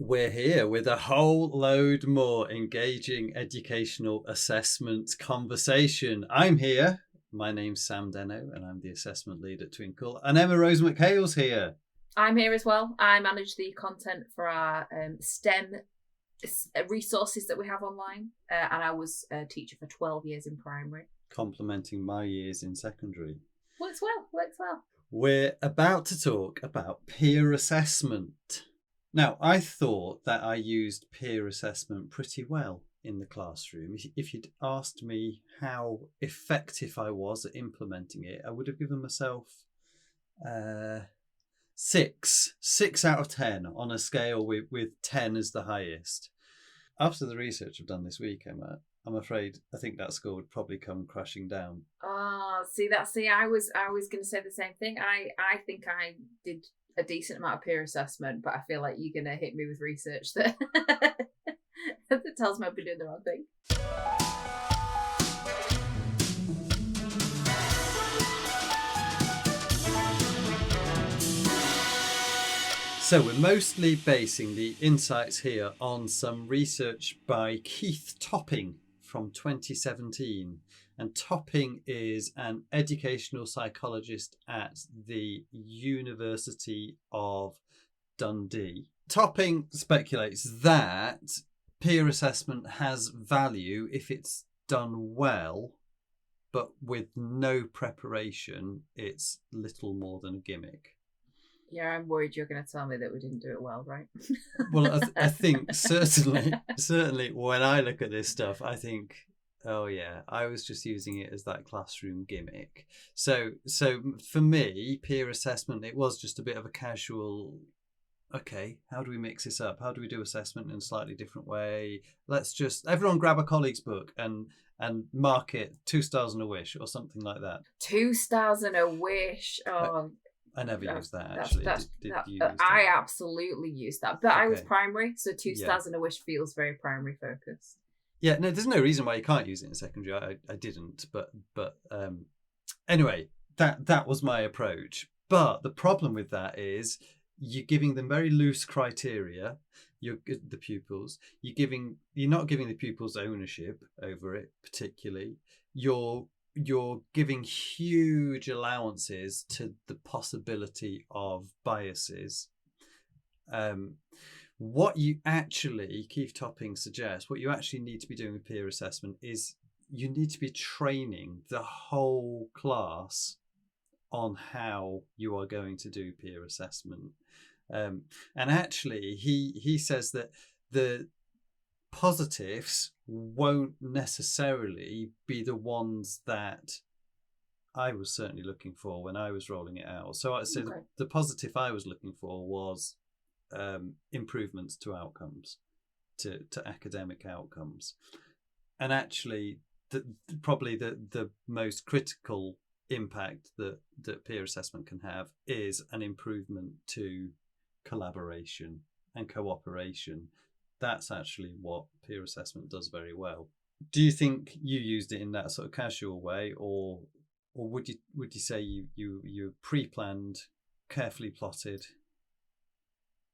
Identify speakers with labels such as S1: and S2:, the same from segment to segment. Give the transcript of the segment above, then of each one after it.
S1: We're here with a whole load more engaging educational assessment conversation. I'm here. My name's Sam Deno, and I'm the assessment lead at Twinkle. And Emma Rose McHale's here.
S2: I'm here as well. I manage the content for our STEM resources that we have online. And I was a teacher for 12 years in primary.
S1: Complementing my years in secondary.
S2: Works well.
S1: We're about to talk about peer assessment. Now, I thought that I used peer assessment pretty well in the classroom. If you'd asked me how effective I was at implementing it, I would have given myself 6 out of 10 on a scale with 10 as the highest. After the research I've done this week, Emma, I think that score would probably come crashing down.
S2: Oh, I was going to say the same thing. I think I did a decent amount of peer assessment, but I feel like you're going to hit me with research that that tells me I've been doing the wrong thing.
S1: So we're mostly basing the insights here on some research by Keith Topping from 2017. And Topping is an educational psychologist at the University of Dundee. Topping speculates that peer assessment has value if it's done well, but with no preparation, it's little more than a gimmick.
S2: Yeah, I'm worried you're going to tell me that we didn't do it well, right?
S1: Well, I think certainly when I look at this stuff, I think, oh yeah, I was just using it as that classroom gimmick. So for me, peer assessment, it was just a bit of a casual, okay, how do we mix this up? How do we do assessment in a slightly different way? Let's just, everyone grab a colleague's book and mark it 2 stars and a wish or something like that.
S2: 2 stars and a wish. Oh,
S1: I never used that, actually.
S2: I absolutely used that. But okay. I was primary, so 2 stars and a wish feels very primary focused.
S1: Yeah, no, there's no reason why you can't use it in secondary. I didn't, but anyway, that was my approach. But the problem with that is you're giving them very loose criteria. The pupils. You're not giving the pupils ownership over it particularly. You're giving huge allowances to the possibility of biases. What you actually, Keith Topping suggests, what you actually need to be doing with peer assessment is you need to be training the whole class on how you are going to do peer assessment. And actually, he says that the positives won't necessarily be the ones that I was certainly looking for when I was rolling it out. So I'd say the positive I was looking for was improvements to outcomes, to academic outcomes. And actually, probably the most critical impact that peer assessment can have is an improvement to collaboration and cooperation. That's actually what peer assessment does very well. Do you think you used it in that sort of casual way, or would you say you pre-planned, carefully plotted?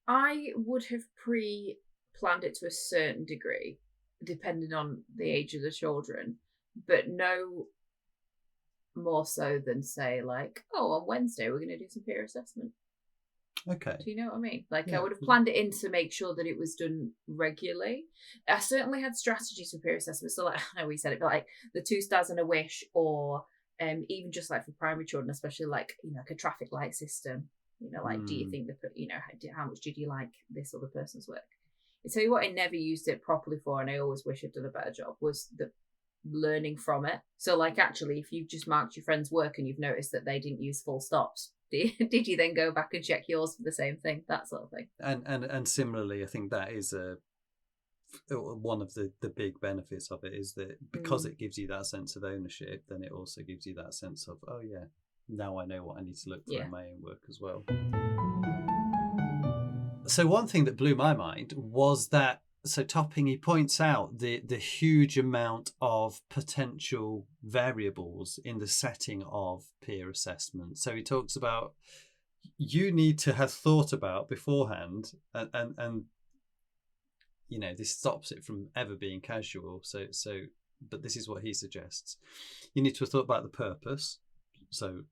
S2: I would have pre-planned it to a certain degree, depending on the age of the children, but no more so than say like, oh, on Wednesday we're going to do some peer assessment.
S1: Okay.
S2: Do you know what I mean? Like, yeah. I would have planned it in to make sure that it was done regularly. I certainly had strategies for peer assessment. So, like, I know we said it, but like the 2 stars and a wish, or even just like for primary children, especially like, like a traffic light system. Like, do you think how much did you like this other person's work? I tell you what, I never used it properly for, and I always wish I'd done a better job, was the learning from it. So, like, actually, if you've just marked your friend's work and you've noticed that they didn't use full stops, did you then go back and check yours for the same thing? That sort of thing.
S1: And similarly, I think that is one of the big benefits of it, is that because it gives you that sense of ownership, then it also gives you that sense of, oh yeah, now I know what I need to look for in my own work as well. So one thing that blew my mind was that, so Topping, he points out the huge amount of potential variables in the setting of peer assessment. So he talks about you need to have thought about beforehand and this stops it from ever being casual. But this is what he suggests. You need to have thought about the purpose. So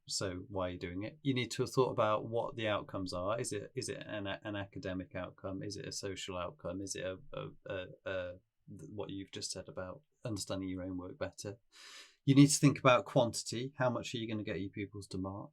S1: why are you doing it? You need to have thought about what the outcomes are. Is it an academic outcome? Is it a social outcome? Is it a what you've just said about understanding your own work better? You need to think about quantity. How much are you going to get your pupils to mark?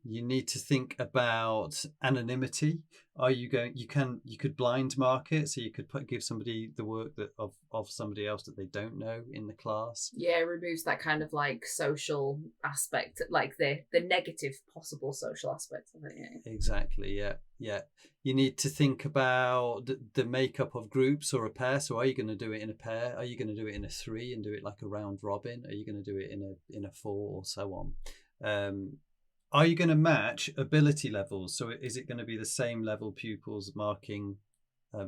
S1: You need to think about anonymity. Are you going? You could blind mark it, so you could give somebody the work of somebody else that they don't know in the class.
S2: Yeah, it removes that kind of like social aspect, like the negative possible social aspect of it. Yeah.
S1: Exactly. Yeah. You need to think about the makeup of groups or a pair. So are you going to do it in a pair? Are you going to do it in a 3 and do it like a round robin? Are you going to do it in a 4 or so on? Are you going to match ability levels? So is it going to be the same level pupils marking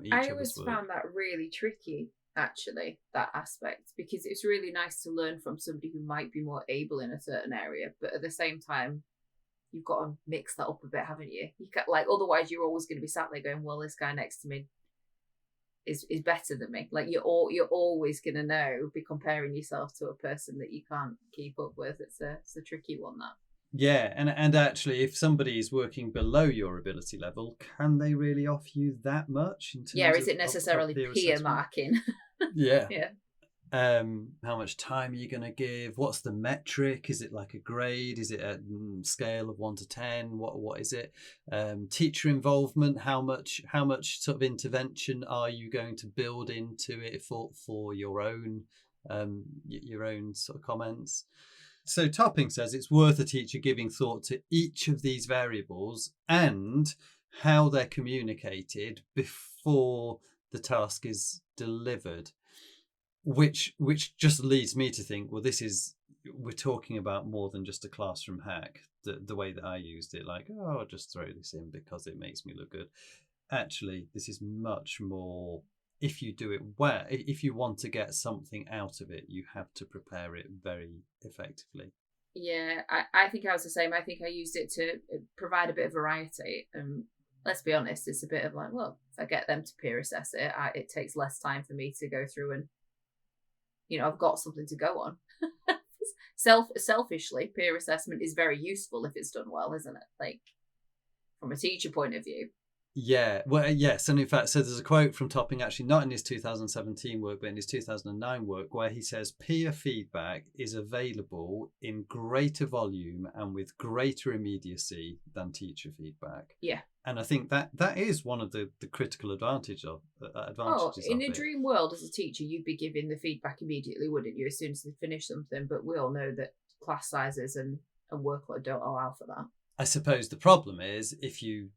S1: each
S2: I
S1: other's
S2: always
S1: work?
S2: found that really tricky, actually, that aspect, because it's really nice to learn from somebody who might be more able in a certain area, but at the same time, you've got to mix that up a bit, haven't you? You can't, like, otherwise you're always going to be sat there going, well, this guy next to me is better than me. Like you're always going to be comparing yourself to a person that you can't keep up with. It's a tricky one, that.
S1: Yeah, and actually, if somebody is working below your ability level, can they really offer you that much in terms
S2: is it necessarily
S1: peer
S2: peer
S1: assessment?
S2: marking?
S1: Yeah.
S2: Yeah.
S1: How much time are you going to give? What's the metric? Is it like a grade? Is it a scale of 1 to 10? What is it? Teacher involvement. How much sort of intervention are you going to build into it for your own sort of comments? So Topping says it's worth a teacher giving thought to each of these variables and how they're communicated before the task is delivered. Which just leads me to think, well, we're talking about more than just a classroom hack. The way that I used it, like, oh, I'll just throw this in because it makes me look good. Actually, this is much more. If you do it well, if you want to get something out of it, you have to prepare it very effectively.
S2: Yeah, I think I was the same. I think I used it to provide a bit of variety. Let's be honest, it's a bit of like, well, if I get them to peer assess it, it takes less time for me to go through and, I've got something to go on. Selfishly, peer assessment is very useful if it's done well, isn't it? Like, from a teacher point of view.
S1: Yeah, well, yes, and in fact, so there's a quote from Topping, actually not in his 2017 work, but in his 2009 work, where he says peer feedback is available in greater volume and with greater immediacy than teacher feedback.
S2: Yeah.
S1: And I think that is one of the critical advantages of
S2: in a dream world, as a teacher, you'd be giving the feedback immediately, wouldn't you, as soon as they finish something? But we all know that class sizes and workload don't allow for that.
S1: I suppose the problem is if you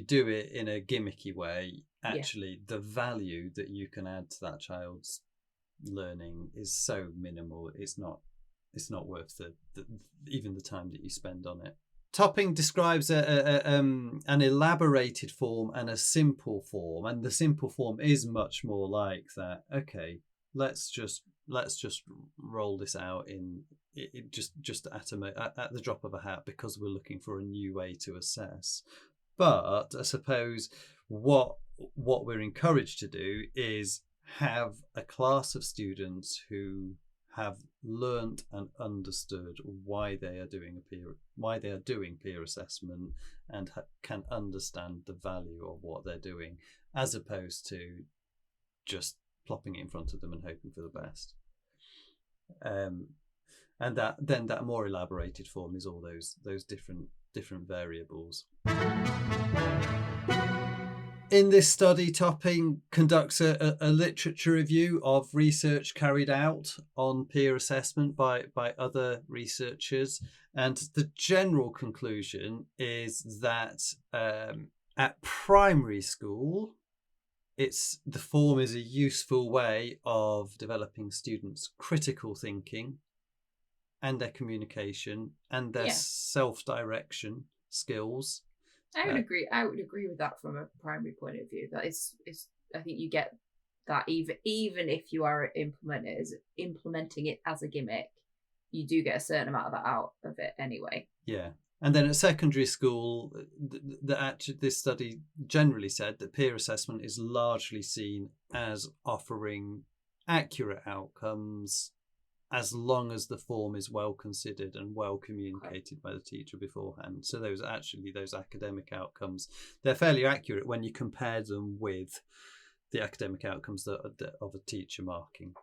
S1: do it in a gimmicky way, actually the value that you can add to that child's learning is so minimal. It's not worth even the time that you spend on it. Topping describes an elaborated form and a simple form, and the simple form is much more like that. Okay, let's just roll this out in just at the drop of a hat because we're looking for a new way to assess. But I suppose what we're encouraged to do is have a class of students who have learnt and understood why they are doing peer assessment and can understand the value of what they're doing, as opposed to just plopping it in front of them and hoping for the best. And that more elaborated form is all those different variables. In this study, Topping conducts a literature review of research carried out on peer assessment by other researchers, and the general conclusion is that at primary school, the form is a useful way of developing students' critical thinking and their communication and their self-direction skills.
S2: I would agree. I would agree with that from a primary point of view. That is, I think you get that even if you are implementing it as a gimmick, you do get a certain amount of that out of it anyway.
S1: Yeah, And then at secondary school, actually this study generally said that peer assessment is largely seen as offering accurate outcomes as long as the form is well considered and well communicated by the teacher beforehand. So those academic outcomes, they're fairly accurate when you compare them with the academic outcomes of a teacher marking.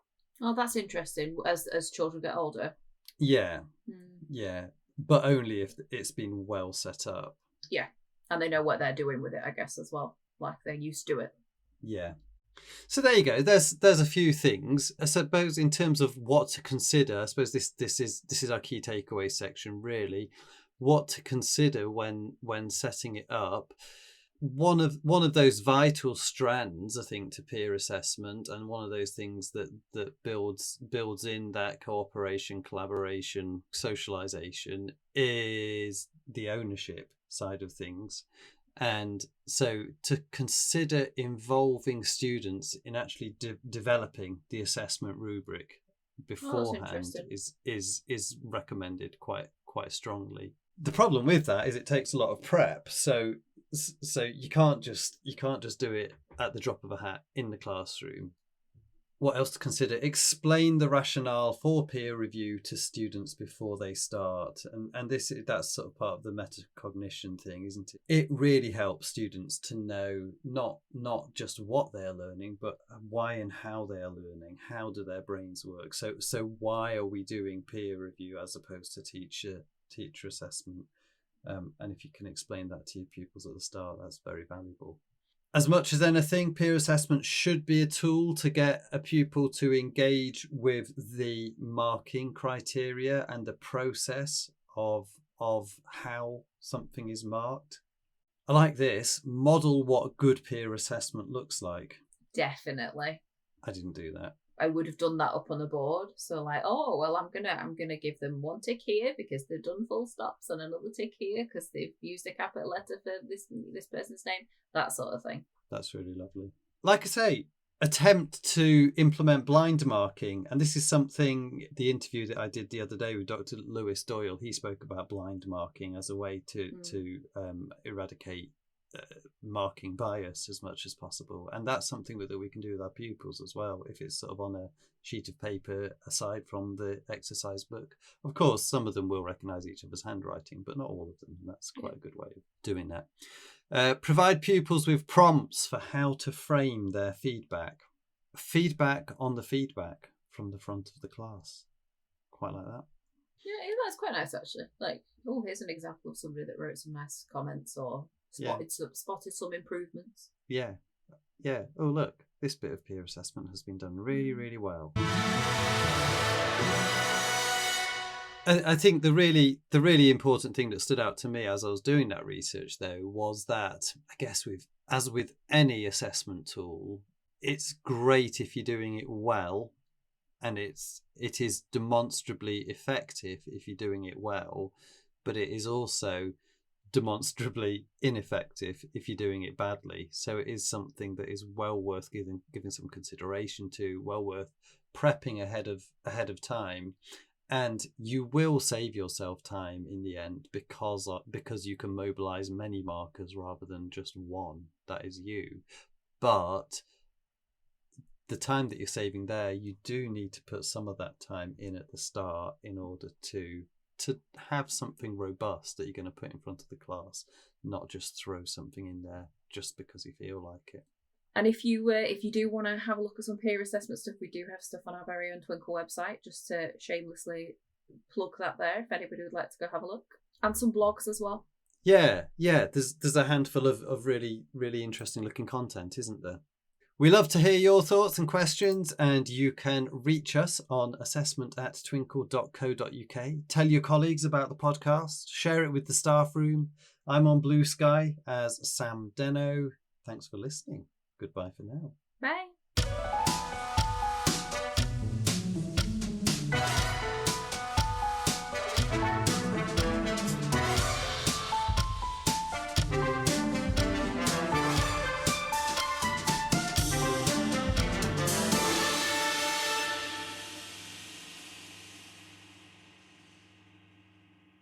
S2: Oh, that's interesting. As children get older.
S1: Yeah, yeah, but only if it's been well set up.
S2: Yeah, and they know what they're doing with it, I guess, as well. Like they're used to it.
S1: Yeah. So there you go. There's a few things. I suppose in terms of what to consider. I suppose this is our key takeaway section. Really, what to consider when setting it up. One of those vital strands, I think, to peer assessment, and one of those things that builds in that cooperation, collaboration, socialization, is the ownership side of things. And so to consider involving students in actually developing the assessment rubric beforehand is recommended quite strongly. The problem with that is it takes a lot of prep. So you can't just do it at the drop of a hat in the classroom. What else to consider? Explain the rationale for peer review to students before they start. And that's sort of part of the metacognition thing, isn't it? It really helps students to know not just what they're learning, but why and how they're learning. How do their brains work? So why are we doing peer review as opposed to teacher assessment? And if you can explain that to your pupils at the start, that's very valuable. As much as anything, peer assessment should be a tool to get a pupil to engage with the marking criteria and the process of how something is marked. I like this. Model what good peer assessment looks like.
S2: Definitely.
S1: I didn't do that.
S2: I would have done that up on the board. So like, oh, well, I'm gonna give them one tick here because they've done full stops, and another tick here because they've used a capital letter for this person's name, that sort of thing.
S1: That's really lovely. Like I say, attempt to implement blind marking, and this is something, the interview that I did the other day with Dr. Lewis Doyle, he spoke about blind marking as a way to eradicate marking bias as much as possible, and that's something that we can do with our pupils as well, if it's sort of on a sheet of paper aside from the exercise book. Of course, some of them will recognize each other's handwriting, but not all of them, and that's quite a good way of doing that. Provide pupils with prompts for how to frame their feedback on the feedback from the front of the class. Quite like that.
S2: Yeah, that's quite nice actually. Like, oh, here's an example of somebody that wrote some nice comments or spotted some improvements.
S1: Yeah. Oh, look, this bit of peer assessment has been done really, really well. I think the really important thing that stood out to me as I was doing that research, though, was that I guess as with any assessment tool, it's great if you're doing it well, and it is demonstrably effective if you're doing it well, but it is also demonstrably ineffective if you're doing it badly. So it is something that is well worth giving some consideration to, well worth prepping ahead of time, and you will save yourself time in the end because you can mobilize many markers rather than just one that is you. But the time that you're saving there, you do need to put some of that time in at the start in order to have something robust that you're going to put in front of the class, not just throw something in there just because you feel like it.
S2: And if you do want to have a look at some peer assessment stuff, we do have stuff on our very own Twinkl website, just to shamelessly plug that there if anybody would like to go have a look. And some blogs as well. Yeah.
S1: There's a handful of really, really interesting looking content, isn't there? We love to hear your thoughts and questions, and you can reach us on assessment@twinkl.co.uk. Tell your colleagues about the podcast, share it with the staff room. I'm on Blue Sky as Sam Deno. Thanks for listening. Goodbye for now.
S2: Bye.